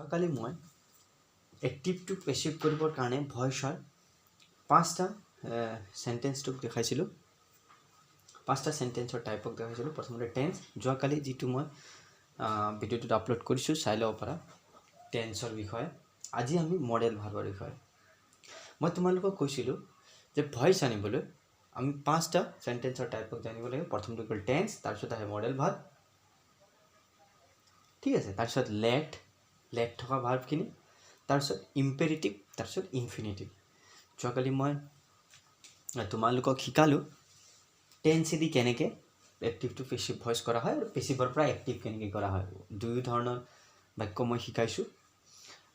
যোৱাকালি মই active two passive কৰিবৰ কাৰণে ভইচৰ 5টা সেন্টেন্সটোক দেখাইছিলোঁ। 5টা সেন্টেন্সৰ টাইপক দেখাইছিলোঁ। প্ৰথমতে টেন্স, যোৱাকালি যিটো মই ভিডিঅ'টোত আপলোড কৰিছোঁ চাই ল'ব পাৰা টেন্সৰ বিষয়ে। আজি আমি মডেল ভাৰ্বৰ বিষয়ে। মই তোমালোকক কৈছিলোঁ যে ভইচ আনিবলৈ আমি 5টা সেন্টেন্সৰ টাইপক জানিব লাগে। প্ৰথমটো হ'ল টেন্স, তাৰপিছত আহে মডেল ভাৰ্ব, ঠিক আছে, তাৰপিছত লেট থকা ভাৰ্বখিনি, তাৰপিছত ইম্পেৰেটিভ, তাৰপিছত ইনফিনিটিভ। যোৱাকালি মই তোমালোকক শিকালোঁ টেন্সেদি কেনেকৈ এক্টিভ টু পেছিভ ভইচ কৰা হয় আৰু পেছিভৰ পৰা এক্টিভ কেনেকৈ কৰা হয়। দুয়ো ধৰণৰ বাক্য মই শিকাইছোঁ।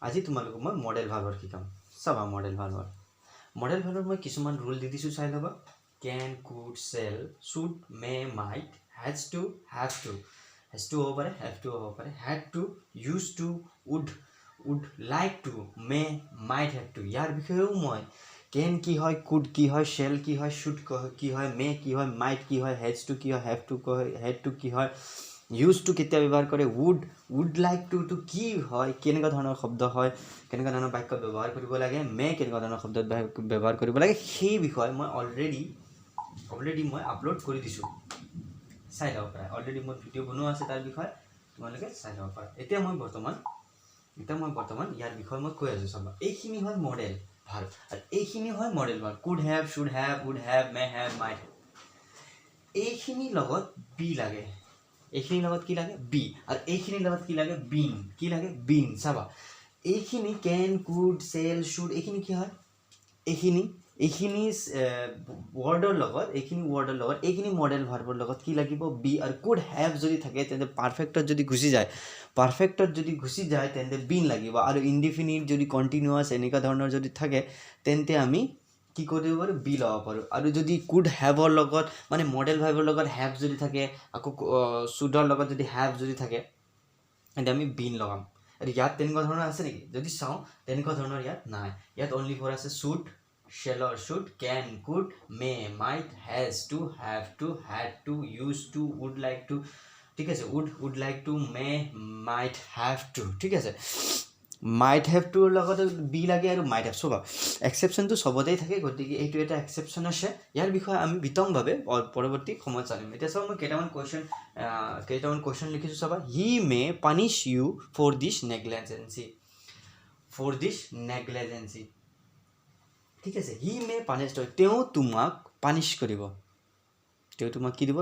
আজি তোমালোকক মই মডেল ভাৰ্বৰ শিকাম। চাবা মডেল ভাৰ্বৰ মই কিছুমান ৰুল দি দিছোঁ, চাই ল'বা। Can, could, shall, should, may, might, has to, have to. Has to হ'ব পাৰে, হেভ টু হ'ব পাৰে, had to, used to, would like to, may, might have to. ইয়াৰ বিষয়েও মই কেন কি হয়, কুড কি হয়, চেল কি হয়, শুড কি হয়, মে কি হয়, মাইট কি হয়, হেজ টু কি হয়, হেভ টু কি হয়, হেড টু কি হয়, ইউজ টু কেতিয়া ব্যৱহাৰ কৰে, উড লাইক টু কি হয়, কেনেকুৱা ধৰণৰ শব্দ হয়, কেনেকুৱা ধৰণৰ বাক্যত ব্যৱহাৰ কৰিব লাগে, মে কেনেকুৱা ধৰণৰ শব্দত ব্যৱহাৰ কৰিব লাগে, সেই বিষয়ে মই অলৰেডি মই আপলোড কৰি দিছোঁ, চাই ল'ব পাৰা। অলৰেডি মই ভিডিঅ' বনোৱা আছে তাৰ বিষয়ে, তোমালোকে চাই ল'ব পাৰা। এতিয়া মই বৰ্তমান ইয়াৰ বিষয়ে মই কৈ আছোঁ। চাবা, এইখিনি হয় মডেল ভাৰ্ব আৰু এইখিনি হয় model verb. Could have, should have, would have, may have, might have. এইখিনিৰ লগত বি লাগে। এইখিনিৰ লগত কি লাগে? বি। আৰু এইখিনিৰ লগত কি লাগে? বিন। কি লাগে? বিন। চাবা, এইখিনি কেন, কুড, চেল, শুড, এইখিনি কি হয়? এইখিনি ৱৰ্ডৰ লগত এইখিনি মডেল ভাৰ্বৰ লগত কি লাগিব? বি। আৰু কুড হেভ যদি থাকে তেন্তে পাৰফেক্টত যদি গুচি যায় তেন্তে বিন লাগিব। আৰু ইনডিফিনিট যদি কণ্টিনিউৱাছ এনেকুৱা ধৰণৰ যদি থাকে তেন্তে আমি কি কৰিব পাৰোঁ? বি ল'ব পাৰোঁ। আৰু যদি কুড হেভৰ লগত মানে মডেল ভাৰ্বৰ লগত হেভ যদি থাকে, আকৌ শুডৰ লগত যদি হেভ যদি থাকে তেন্তে আমি বিন লগাম। আৰু ইয়াত তেনেকুৱা ধৰণৰ আছে নেকি? যদি চাওঁ তেনেকুৱা ধৰণৰ ইয়াত নাই। ইয়াত অনলি ফৰ আছে শুড, শ্বেলৰ should, can, could, may, might, has to, have to, had to, used to, would like to, ঠিক আছে, would like to, may, might, have to, ঠিক আছে। মাইট হেভ টুৰ লগত বি লাগে আৰু মাইট হেভ। চবা, এক্সেপশ্যনটো চবতেই থাকে, গতিকে এইটো এটা এক্সেপশ্যন আছে। ইয়াৰ বিষয়ে আমি বিতংভাৱে পৰৱৰ্তী সময়ত জানিম। এতিয়া চাওঁ মই কেইটামান কুৱেশ্যন লিখিছোঁ। চাবা, হি মে পানিছ ইউ ফৰ দিছ নেগলেজেঞ্চি। ঠিক আছে, হি মে পানিছ, তেওঁ তোমাক পানিছ কৰিব। তেওঁ তোমাক কি দিব?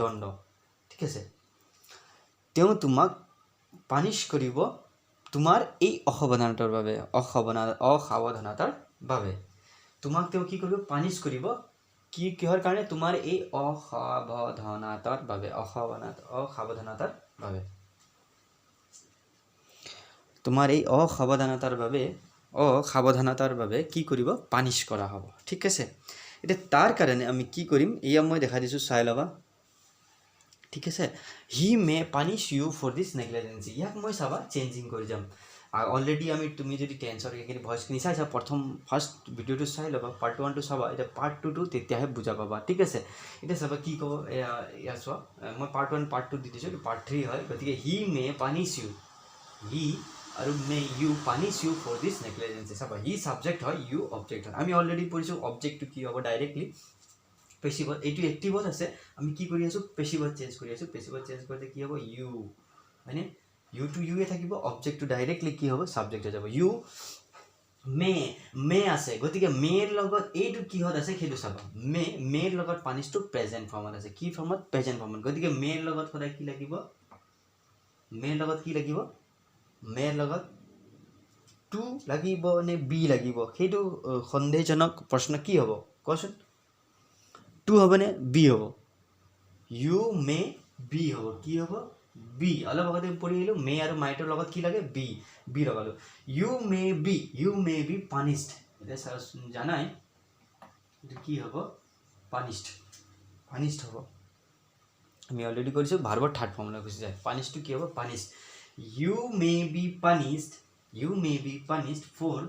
দণ্ড। ঠিক আছে, তেওঁ তোমাক পানিছ কৰিব তোমাৰ এই অসাৱধানতাৰ বাবে। তোমাক তেওঁ কি কৰিব? পানিছ কৰিব। কিহৰ কাৰণে? তোমাৰ এই অসাৱধানতাৰ বাবে। তোমাৰ এই অসাৱধানতাৰ বাবে কি কৰিব? পানিছ কৰা হ'ব। ঠিক আছে, এতিয়া তাৰ কাৰণে আমি কি কৰিম এয়া মই দেখাই দিছোঁ, চাই ল'বা। ঠিক আছে, হি মে পানিছ ইউ ফৰ দিছ নেগলেজেঞ্চি। ইয়াক মই চাবা চেঞ্জিং কৰি যাম। অলৰেডি তুমি যদি টেন্সৰ এইখিনি ভইচখিনি চাইছা, ফাৰ্ষ্ট ভিডিঅ'টো চাই ল'বা, পাৰ্ট 1টো চাবা, এতিয়া পাৰ্ট 2টো তেতিয়াহে বুজা পাবা। ঠিক আছে, এতিয়া চাবা কি ক'ব। এয়া চোৱা, মই পাৰ্ট 1 পাৰ্ট 2 দি দিছোঁ, পাৰ্ট 3 হয়। গতিকে হি মে পানিছ ইউ, হি আৰু may you punish you for this negligence. চাবা, হি ছাবজেক্ট হয়, ইউ অবজেক্ট হয়। আমি অলৰেডি পঢ়িছোঁ অবজেক্টটো কি হ'ব ডাইৰেক্টলি পেছিভত। এইটো এক্টিভত আছে, আমি কি কৰি আছোঁ? পেছিভত চেঞ্জ কৰি আছোঁ। পেছিভত চেঞ্জ কৰিলে কি হ'ব? ইউ, হয়নে? ইউটো ইউৱে থাকিব, অবজেক্টটো ডাইৰেক্টলি কি হ'ব? ছাবজেক্ট হৈ যাব। ইউ মে আছে, গতিকে মেৰ লগত এইটো কিহত আছে সেইটো চাবা। মেৰ লগত পানিছটো প্ৰেজেণ্ট ফৰ্মত আছে। কি ফৰ্মত? প্ৰেজেণ্ট ফৰ্মত। গতিকে মেৰ লগত সদায় কি লাগিব? মেৰ লগত টু লাগিব নে বি লাগিব? সেইটো সন্দেহজনক প্ৰশ্ন। কি হ'ব কোৱাচোন? টু হ'বনে বি হ'ব? ইউ মে বি হ'ব। কি হ'ব? বি। অলপ আগতে পঢ়ি আহিলোঁ, মে আৰু মাইটৰ লগত কি লাগে? বি লগালোঁ। You may be punished. এতিয়া জানাই এইটো কি হ'ব? পানিছড হ'ব। আমি অলৰেডি কৰিছোঁ, ভাৰ্বৰ থাৰ্ড ফৰ্মলৈ গুচি যায়। পানিছটো কি হ'ব? Punished. You may be punished for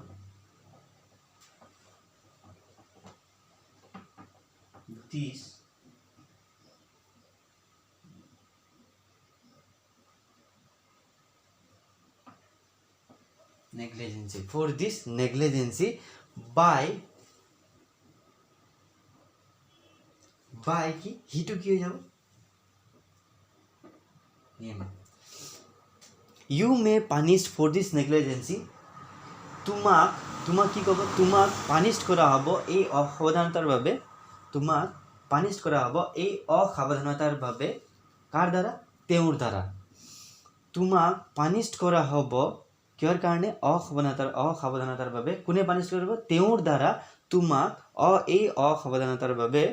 this negligence, for this negligence by কি হিটো কি হৈ যাব you may punish for this negligence তোমাক কি ক'ব তোমাক পানিশ কৰা হ'ব এই অসাৱধানতাৰ বাবে তোমাক পানিশ কৰা হ'ব এই অসাৱধানতাৰ বাবে কাৰ দ্বাৰা তেওঁৰ দ্বাৰা তোমাক পানিশ কৰা হ'ব কিহৰ কাৰণে অসাৱধানতাৰ বাবে কোনে পানিশ কৰিব তেওঁৰ দ্বাৰা তোমাক এই অসাৱধানতাৰ বাবে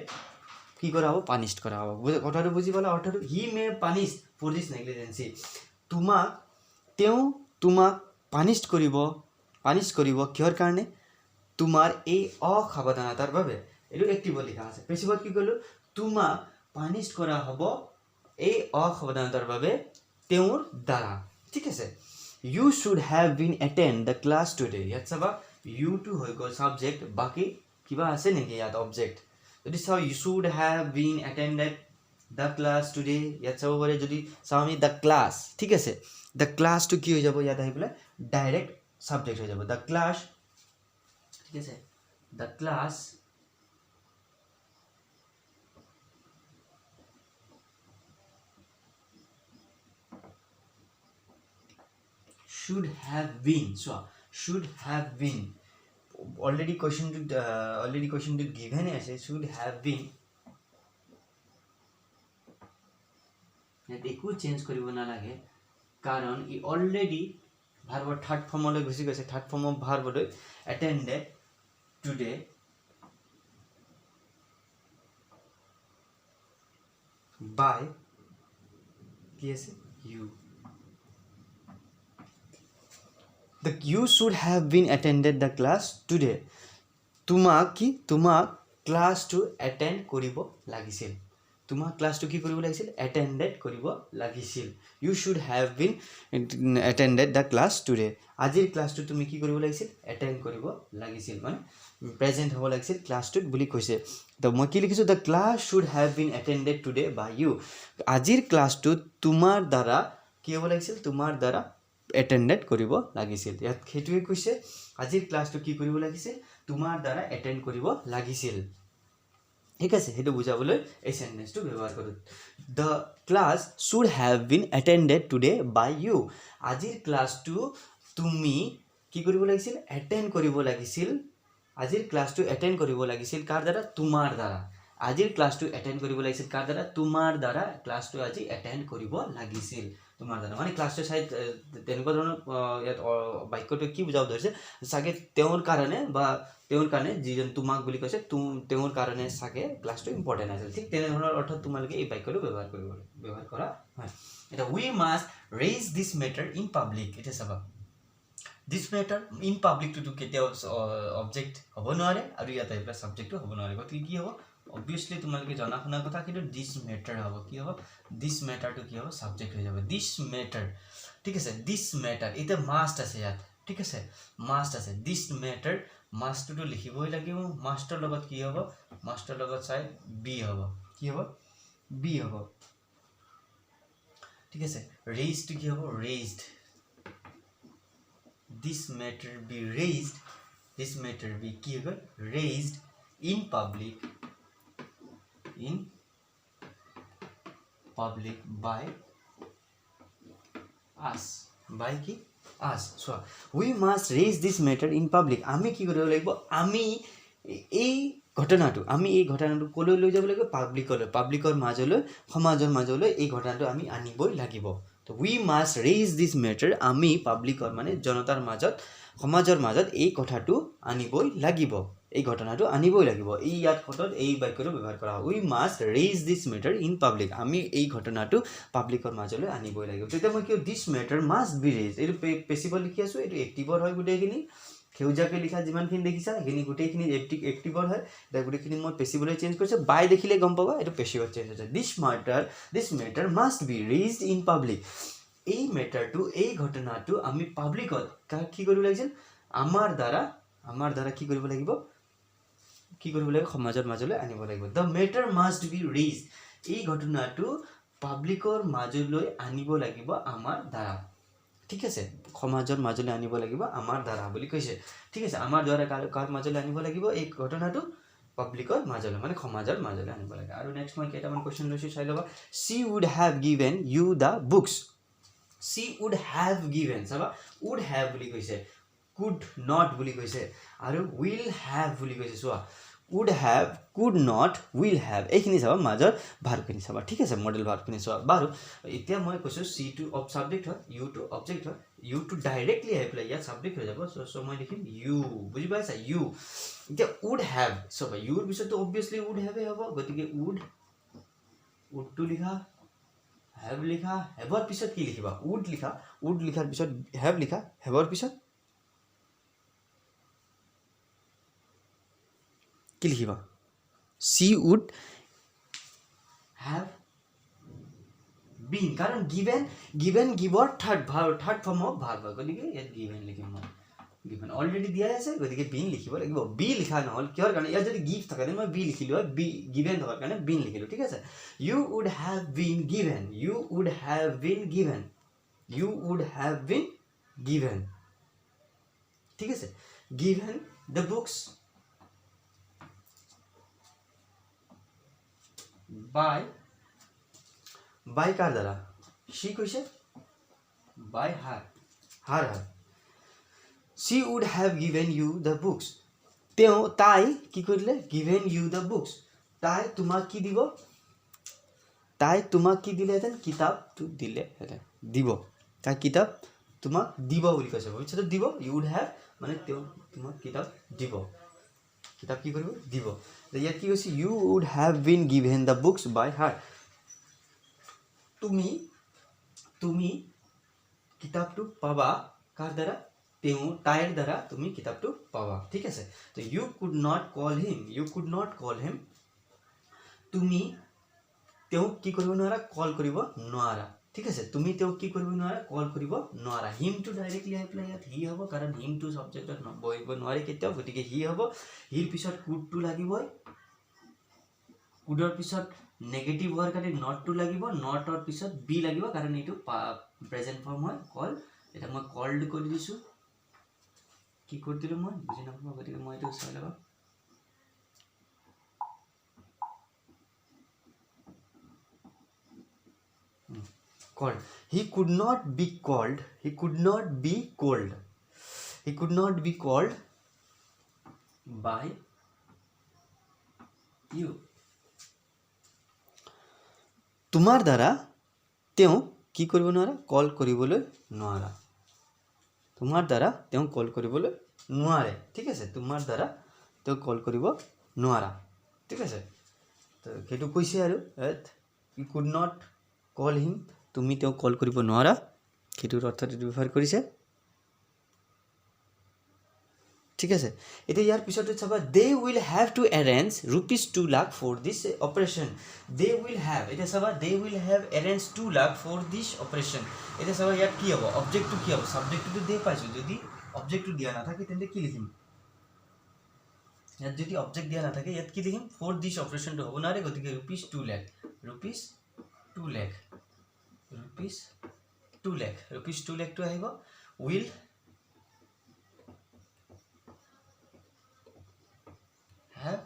কি কৰা হ'ব পানিশ কৰা হ'ব কথাটো বুজি পালা অৰ্থটো হি মে পানিশ ফৰ দিছ নেগলিজেন্সি তোমাক পানিশ কৰিব কিহৰ কাৰণে তোমাৰ এই অসাৱধানতাৰ বাবে এইটো এক্টিভত লিখা আছে পেছিভত কি ক'লো তোমাক পানিশ কৰা হ'ব এই অসাৱধানতাৰ বাবে তেওঁৰ দ্বাৰা ঠিক আছে you should have been attend the class today ইয়াত চাবা you to হৈ গ'ল সাবজেক্ট বাকি কিবা আছে নেকি ইয়াত অবজেক্ট যদি চাও you should have been attended the class today ইয়াত চাব পাৰে যদি চাও আমি the class ঠিক আছে the class to কি হৈ যাব ইয়াত আহি পেলাই ডাইৰেক্ট সাবজেক্ট হৈ যাব the class ঠিক আছে the class should have been so should have been already question to given আছে should have been একো চেঞ্জ কৰিব নালাগে কাৰণ ই অলৰেডি ভাৰ্বৰ থাৰ্ড ফৰ্মলৈ গুচি গৈছে থাৰ্ড ফৰ্ম অফ ভাৰ্বলৈ attended today by কি আছে you you should have been attended the class today তোমাক ক্লাছটো এটেন্ড কৰিব লাগিছিল তোমাক ক্লাছটো কি কৰিব লাগিছিল এটেন্ডেড কৰিব লাগিছিল you should have been attended the class today আজিৰ ক্লাছটো তুমি কি কৰিব লাগিছিল এটেন্ড কৰিব লাগিছিল মানে প্ৰেজেন্ট হ'ব লাগিছিল ক্লাছটোত বুলি কৈছে তো মই কি লিখিছো the class should have been attended today by you আজিৰ ক্লাছটো তোমাৰ দ্বাৰা কি হ'ব লাগিছিল তোমাৰ দ্বাৰা এটেন্ডেড কৰিব লাগিছিল ইয়াত হেতুৱে কৈছে আজিৰ ক্লাছটো কি কৰিব লাগিছিল তোমাৰ দ্বাৰা এটেন্ড কৰিব লাগিছিল ঠিক আছে হেতু বুজাবলৈ এই সেন্টেন্সটো ব্যৱহাৰ কৰো the class should have been attended today by you আজিৰ ক্লাছটো তুমি কি কৰিব লাগিছিল এটেন্ড কৰিব লাগিছিল আজিৰ ক্লাছটো এটেন্ড কৰিব লাগিছিল কাৰ দ্বাৰা তোমাৰ দ্বাৰা আজিৰ ক্লাছটো এটেন্ড কৰিব লাগিছিল কাৰ দ্বাৰা তোমাৰ দ্বাৰা ক্লাছটো আজি এটেন্ড কৰিব লাগিছিল তোমাৰ দ্বাৰা মানে ক্লাছটো চাই তেনেকুৱা ধৰণৰ ইয়াত বাক্যটো কি বুজাব ধৰিছে সাগে তেওঁৰ কাৰণে যিজন তোমাক বুলি কৈছে তেওঁৰ কাৰণে সাগে ক্লাছটো ইম্পৰ্টেন্ট আছিল ঠিক তেনে ধৰণৰ অৰ্থত তোমালোকে এই বাক্যটো ব্যৱহাৰ কৰা হয় এটা we must raise this matter in public এটা চাবা this matter in public to কেতিয়াও অবজেক্ট হ'ব নোৱাৰে আৰু ইয়াত এটা সাবজেক্টটো হ'ব নোৱাৰে গতিকে কি হ'ব obviously তোমালোকে জানা শুনা কথা কিন্তু this matter হ'ব কি হ'ব this matter to কি হ'ব সাবজেক্ট হৈ যাব this matter ঠিক আছে this matter এটা must আছে ইয়াত ঠিক আছে must আছে this matter must to লিখিবই লাগিব must ৰ লগত কি হ'ব must ৰ লগত চাই be হ'ব কি হ'ব be হ'ব ঠিক আছে raised to কি হ'ব raised this matter be raised this matter be কি হ'ব raised in public by us by কি us so we must raise this matter in public আমি কি কৰিব লাগিব আমি এই ঘটনাটো কলৈ লৈ যাব লাগিব পাব্লিকৰ মাজলৈ সমাজৰ মাজলৈ এই ঘটনাটো আমি আনিবই লাগিব তো we must raise this matter আমি পাব্লিকৰ মানে জনতাৰ মাজত সমাজৰ মাজত এই কথাটো আনিবই লাগিব এই ঘটনাটো আনিবই লাগিব এই ইয়াত ফটোত এই বাক্যটো ব্যৱহাৰ কৰা হয় we must raise this matter in public আমি এই ঘটনাটো পাব্লিকৰ মাজলৈ আনিবই লাগিব তেতিয়া মই কি this matter must be raised এইটো পেছিভল লিখি আছো এইটো এক্টিভৰ হয় গুটেইখিনি খেউজাকে লিখা যিমানখিনি দেখিছা সেইখিনি গুটেইখিনি এক্টিভৰ হয় এটা গুটেইখিনি মই পেছিভলৈ চেঞ্জ কৰিছো বাই দেখিলে গম পাবা এইটো পেছিভত চেঞ্জ হৈছে this matter must be raised in public এই মেটাৰটো এই ঘটনাটো আমি পাব্লিকত কি কৰিব লাগিছিল আমাৰ দ্বাৰা কি কৰিব লাগিব সমাজৰ মাজলৈ আনিব লাগিব the matter must be raised এই ঘটনাটো পাব্লিকৰ মাজলৈ আনিব লাগিব আমাৰ দ্বাৰা ঠিক আছে সমাজৰ মাজলৈ আনিব লাগিব আমাৰ দ্বাৰা বুলি কৈছে ঠিক আছে আমাৰ দ্বাৰা কাৰ মাজলৈ আনিব লাগিব এই ঘটনাটো পাব্লিকৰ মাজলৈ মানে সমাজৰ মাজলৈ আনিব লাগে আৰু নেক্সট মই কেইটামান কোৱেশ্চন লৈছো চাই লবা she would have given you the books she would have given চাবা would have বুলি কৈছে could not বুলি কৈছে আৰু will have বুলি কৈছে চোৱা would have could not will have এইখিনি চাবা মাজৰ ভাৰ্বখিনি চাবা ঠিক আছে মডেল ভাৰ্বখিনি চাবা বাৰু এতিয়া মই কৈছো c to অব সাবজেক্ট হয় you to অবজেক্ট হয় you to ডাইৰেক্টলি এপ্লাই ইয়াত সাবজেক্ট হৈ যাব সো মই লিখিম you বুজি পাইছা you এতিয়া would have চাবা you ৰ পিছত obviously would have হ'ব গতিকে would to লিখা have লিখা have ৰ পিছত কি লিখিবা would লিখাৰ পিছত have লিখা have ৰ পিছত কি লিখিবা she would have been কাৰণ given giver third form of verb গতিকে ইয়াত given লিখিম মই given already দিয়া আছে গতিকে been লিখিব লাগিব be লিখা নহল কিহৰ কাৰণে ইয়াত যদি give থাকে মই be লিখিলো হয় be given থকাৰ কাৰণে been লিখিলো ঠিক আছে you would have been given you would have been given you would have been given ঠিক আছে given the books by কাৰ দ্বাৰা she কৈছে by her she would have given you the books তাই কি কৰিলে given you the books তাই তোমাক কি দিব তাই তোমাক কি দিলেহেঁতেন কিতাপটো দিলেহেঁতেন দিব তাই কিতাপ তোমাক দিব বুলি কৈছে ভৱিষ্যতে দিব you would have মানে তোমাক কিতাপ দিব কিতাপ কি কৰিব দিব ইয়াত কি কৈছে you would have been given the books by her তুমি কিতাপটো পাবা কাৰ দ্বাৰা তাইৰ দ্বাৰা তুমি কিতাপটো পাবা ঠিক আছে তো you could not call him তুমি কি কৰিব নোৱাৰা কল কৰিব নোৱাৰা ঠিক আছে তুমি কি কৰিব নোৱাৰা কল কৰিব নোৱাৰা him to ডাইৰেক্টলি এপ্লাই ইয়াত he হ'ব কাৰণ him to সাবজেক্টত বহিব নোৱাৰে কেতিয়াও গতিকে he হ'ব হিৰ পিছত could to লাগিবই could ৰ পিছত নেগেটিভ হোৱাৰ কাৰণে not to লাগিব not ৰ পিছত be লাগিব কাৰণ এইটো প্ৰেজেন্ট ফৰ্ম হয় কল এটা মই কল্ড কৰি দিছো কি কৰি দিলো মই বুজি নাপাওঁ গতিকে মই এইটো চাই লবা called he could not be called by you তোমাৰ দ্বাৰা কি কৰিব নোৱাৰা কল কৰিবলৈ নোৱাৰা তোমাৰ দ্বাৰা কল কৰিবলৈ নোৱাৰে ঠিক আছে তোমাৰ দ্বাৰা কল কৰিব নোৱাৰা ঠিক আছে তো সেইটো কৈছে আৰু you could not call him তুমি কল কৰিব নোৱাৰা সেইটোৰ অৰ্থটো ব্যৱহাৰ কৰিছে ঠিক আছে এতিয়া ইয়াৰ পিছতে চাবা they will have to arrange rupees 2 lakh for this operation they will have এটা চাবা they will have arrange 2 lakh for this operation এটা চাবা ইয়াত কি হ'ব অবজেক্টটো কি হ'ব সাবজেক্টটো দে পাইছো যদি অবজেক্টটো দিয়া না থাকে তেন্তে কি লিখিম ইয়াত যদি অবজেক্ট দিয়া না থাকে ইয়াত কি লিখিম for this operation টো হ'ব না ৰে গতিকে rupees 2 lakh rupees 2 lakh টো আহিব will have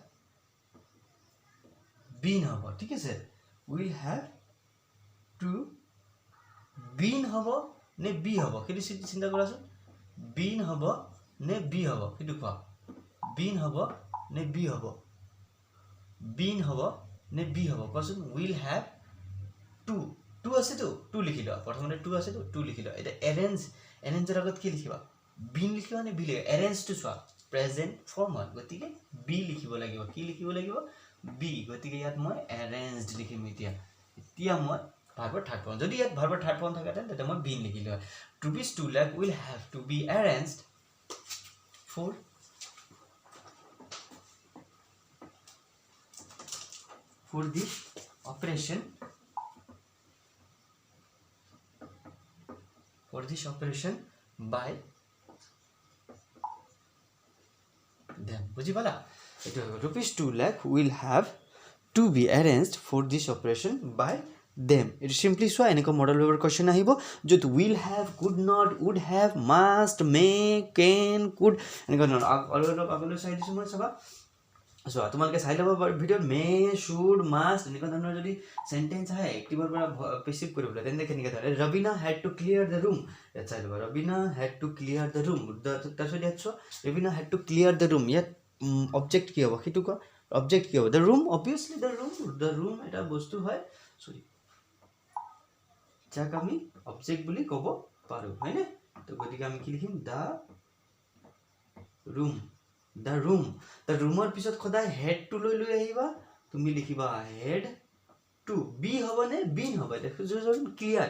been হ'ব ঠিক আছে will have to been হ'ব নে be হ'ব সেইটো চিন্তা কৰাচোন been হ'ব নে be হ'ব সেইটো কোৱা been হ'ব নে be হ'ব কোৱাচোন will have to আছে তো লিখি লোৱা প্ৰথমতে to আছে তো লিখি লোৱা এটা arrangeৰ আগত কি লিখিবা been লিখিবা নে be লিখিবা arrange to চোৱা প্ৰেজেন্ট ফৰ্ম হয় গতিকে be লিখিব লাগিব কি লিখিব লাগিব be গতিকে ইয়াত মই arranged লিখিম এতিয়া মই ভাৰ্বৰ থাৰ্ড ফৰ্ম যদি ইয়াত ভাৰ্বৰ থাৰ্ড ফৰ্ম থাকে তেন্তে মই been লিখিলো হয় rupees 2 lakh will have to be arranged for this operation by them বুঝি পালা এটা rupees 2 lakh will have to be arranged for this operation by them it simply so এনেকৈ মডেল ভাৰ্বৰ কোৱেশ্চন আহিব য'ত will have could not would have must may can could এনেকৈ ধৰণৰ অলপ আগলৈ চাই দিছোঁ মই চাবা চোৱা তোমালোকে চাই ল'ব ভিডিঅ'ত মে শুড মাষ্ট এনেকুৱা ধৰণৰ যদি চেণ্টেঞ্চ আহে এক্টিভৰ পৰা পেচিভ কৰিবলৈ তেন্তে কেনেকৈ ধৰে Raveena head to clear the room ইয়াত চাই ল'বা Raveena head to clear the room তাৰপিছত ইয়াত চোৱা Raveena head to clear the room ইয়াত অবজেক্ট কি হ'ব সেইটো কোৱা অবজেক্ট কি হ'ব the room obviously the room এটা বস্তু হয় চৰি যাক আমি অবজেক্ট বুলি ক'ব পাৰোঁ হয়নে তো গতিকে আমি কি লিখিম দ্য ৰুমৰ পিছত সদায় হেড টু লৈ আহিবা তুমি লিখিবা হেড টু বি হ'বনে বিন হ'ব দেখোন ক্লিয়াৰ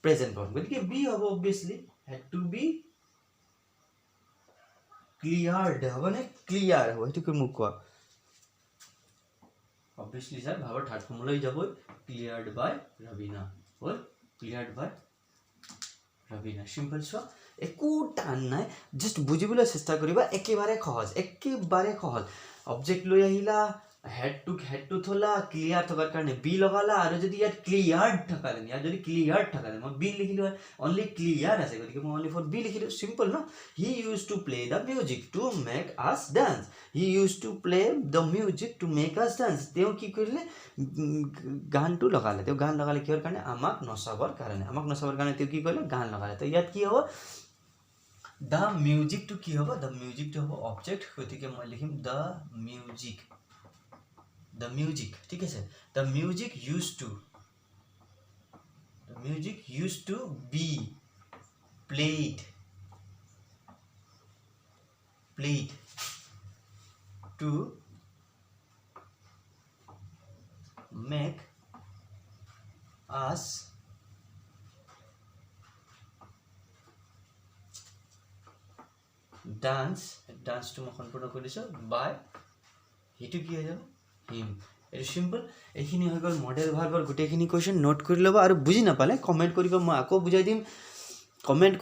প্ৰেজেণ্ট ফৰ্ম গতিকে বি হ'ব obviously head to B cleared হ'বনে ক্লিয়াৰ হ'ব সেইটো মোক কোৱা অবভিয়াছলি ছাৰ ভাবৰ থাৰ্ড ফৰ্মলৈ যাবই ক্লিয়াৰ্ড বাই ৰবিনা হ'ল ক্লিয়াৰ্ড বাই ৰবিনা সিম্পল চোৱা একো টান নাই জাষ্ট বুজিবলৈ চেষ্টা কৰিবা একেবাৰে সহজ অবজেক্ট লৈ আহিলা হেড টু থলা ক্লিয়াৰ থকাৰ কাৰণে বি লগালা আৰু যদি ইয়াত ক্লিয়াৰ্ড থাকালে মই বি লিখিলো অনলি ক্লিয়াৰ আছে গতিকে মই অনলি ফৰ বি লিখিলো সিম্পল ন he use to play the music to make us dance তেওঁ কি কৰিলে গানটো লগালে কিহৰ কাৰণে আমাক নচাবৰ কাৰণে তেওঁ কি কৰিলে গান লগালে তো ইয়াত কি হ'ব দ্য মিউজিকটো কি হ'ব দ্য মিউজিকটো হ'ব অবজেক্ট গতিকে মই লিখিম দ্য মিউজিক ঠিক আছে the music use to be played to make us dance to মই সম্পূৰ্ণ কৰিছোঁ by সেইটো কি হৈ যাব him এটা সিম্পল এইখিনি হৈ গ'ল মডেল ভাৰ্বৰ গোটেইখিনি কুৱেশ্যন নোট কৰি ল'বা আৰু বুজি নাপালে কমেণ্ট কৰিব মই আকৌ বুজাই দিম কমেণ্ট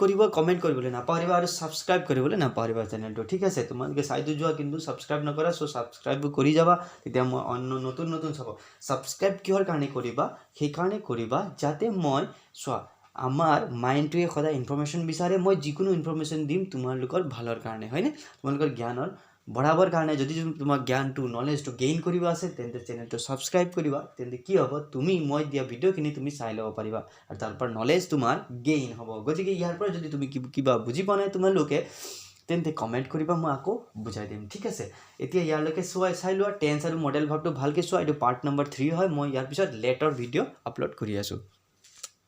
কৰিবলৈ নাপাহৰিবা আৰু ছাবস্ক্ৰাইব কৰিবলৈ নাপাহৰিবা চেনেলটো ঠিক আছে তোমালোকে চাইটো যোৱা কিন্তু ছাবস্ক্ৰাইব নকৰা চ' ছাবস্ক্ৰাইব কৰি যাবা তেতিয়া মই অন্য নতুন চাব ছাবস্ক্ৰাইব কিহৰ কাৰণে কৰিবা সেইকাৰণে কৰিবা যাতে মই চোৱা আমাৰ মাইণ্ডটোৱে সদায় ইনফৰমেশ্যন বিচাৰে মই যিকোনো ইনফৰমেশ্যন দিম তোমালোকৰ ভালৰ কাৰণে হয়নে তোমালোকৰ জ্ঞানৰ বঢ়াবৰ কাৰণে যদি তোমাক জ্ঞানটো নলেজটো গেইন কৰিব আছে তেন্তে চেনেলটো ছাবস্ক্ৰাইব কৰিবা তেন্তে কি হ'ব তুমি মই দিয়া ভিডিঅ'খিনি তুমি চাই ল'ব পাৰিবা আৰু তাৰ পৰা নলেজ তোমাৰ গেইন হ'ব গতিকে ইয়াৰ পৰা যদি তুমি কিবা বুজি পোৱা নাই তোমালোকে তেন্তে কমেণ্ট কৰিবা মই আকৌ বুজাই দিম ঠিক আছে এতিয়া ইয়ালৈকে চাই লোৱা টেন্স আৰু মডেল ভাৰ্বটো ভালকৈ চোৱা এইটো পাৰ্ট নম্বৰ 3 হয় মই ইয়াৰ পিছত লেটাৰ ভিডিঅ' আপলোড কৰি আছোঁ